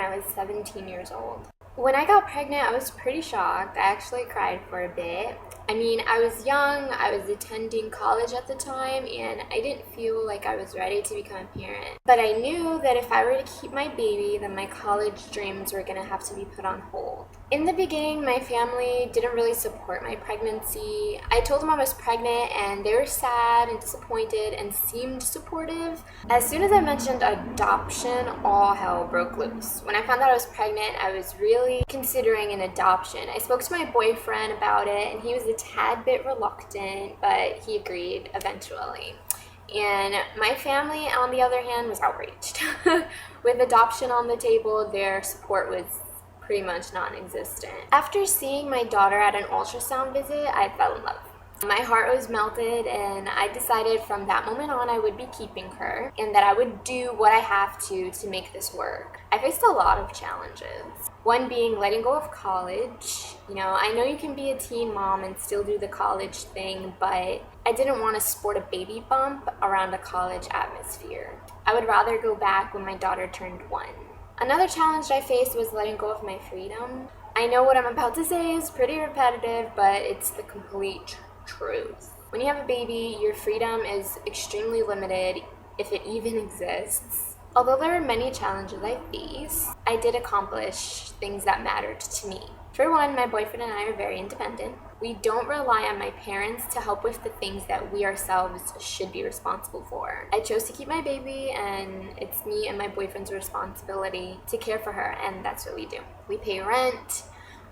I was 17 years old. When I got pregnant, I was pretty shocked. I actually cried for a bit. I mean, I was young, I was attending college at the time, and I didn't feel like I was ready to become a parent. But I knew that if I were to keep my baby, then my college dreams were going to have to be put on hold. In the beginning, my family didn't really support my pregnancy. I told them I was pregnant, and they were sad and disappointed and seemed supportive. As soon as I mentioned adoption, all hell broke loose. When I found out I was pregnant, I was really considering an adoption. I spoke to my boyfriend about it, and he was a tad bit reluctant, but he agreed eventually. And my family, on the other hand, was outraged. With adoption on the table, their support was pretty much non-existent. After seeing my daughter at an ultrasound visit, I fell in love. My heart was melted, and I decided from that moment on I would be keeping her and that I would do what I have to make this work. I faced a lot of challenges. One being letting go of college. I know you can be a teen mom and still do the college thing, but I didn't want to sport a baby bump around a college atmosphere. I would rather go back when my daughter turned 1. Another challenge I faced was letting go of my freedom. I know what I'm about to say is pretty repetitive, but it's the complete truth. When you have a baby, your freedom is extremely limited, if it even exists. Although there were many challenges I faced, I did accomplish things that mattered to me. For one, my boyfriend and I are very independent. We don't rely on my parents to help with the things that we ourselves should be responsible for. I chose to keep my baby, and it's me and my boyfriend's responsibility to care for her, and that's what we do. We pay rent,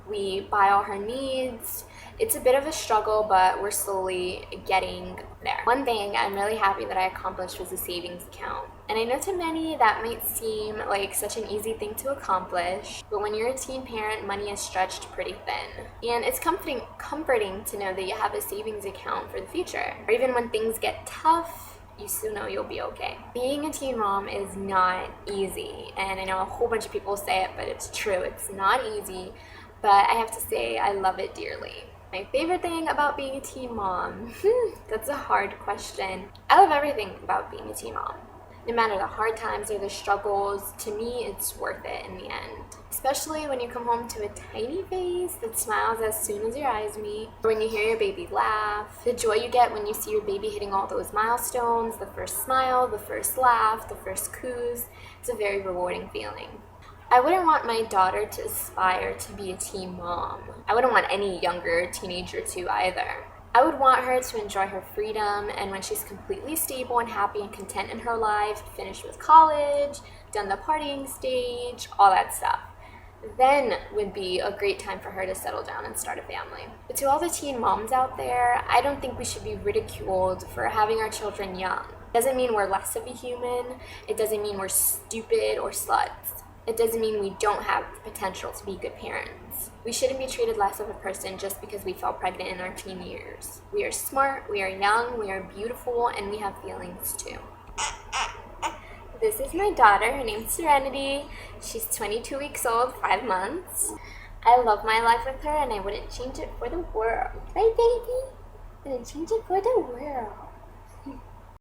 we buy all her needs. It's a bit of a struggle, but we're slowly getting there. One thing I'm really happy that I accomplished was a savings account. And I know to many that might seem like such an easy thing to accomplish, but when you're a teen parent, money is stretched pretty thin. And it's comforting to know that you have a savings account for the future. Or even when things get tough, you still know you'll be okay. Being a teen mom is not easy, and I know a whole bunch of people say it, but it's true. It's not easy, but I have to say I love it dearly. My favorite thing about being a teen mom? That's a hard question. I love everything about being a teen mom. No matter the hard times or the struggles, to me it's worth it in the end. Especially when you come home to a tiny face that smiles as soon as your eyes meet, or when you hear your baby laugh, the joy you get when you see your baby hitting all those milestones, the first smile, the first laugh, the first coos. It's a very rewarding feeling. I wouldn't want my daughter to aspire to be a teen mom. I wouldn't want any younger teenager to either. I would want her to enjoy her freedom, and when she's completely stable and happy and content in her life, finished with college, done the partying stage, all that stuff, then would be a great time for her to settle down and start a family. But to all the teen moms out there, I don't think we should be ridiculed for having our children young. It doesn't mean we're less of a human. It doesn't mean we're stupid or sluts. It doesn't mean we don't have the potential to be good parents. We shouldn't be treated less of a person just because we fell pregnant in our teen years. We are smart, we are young, we are beautiful, and we have feelings too. This is my daughter. Her name's Serenity. She's 22 weeks old, 5 months. I love my life with her, and I wouldn't change it for the world. Right, baby? I wouldn't change it for the world.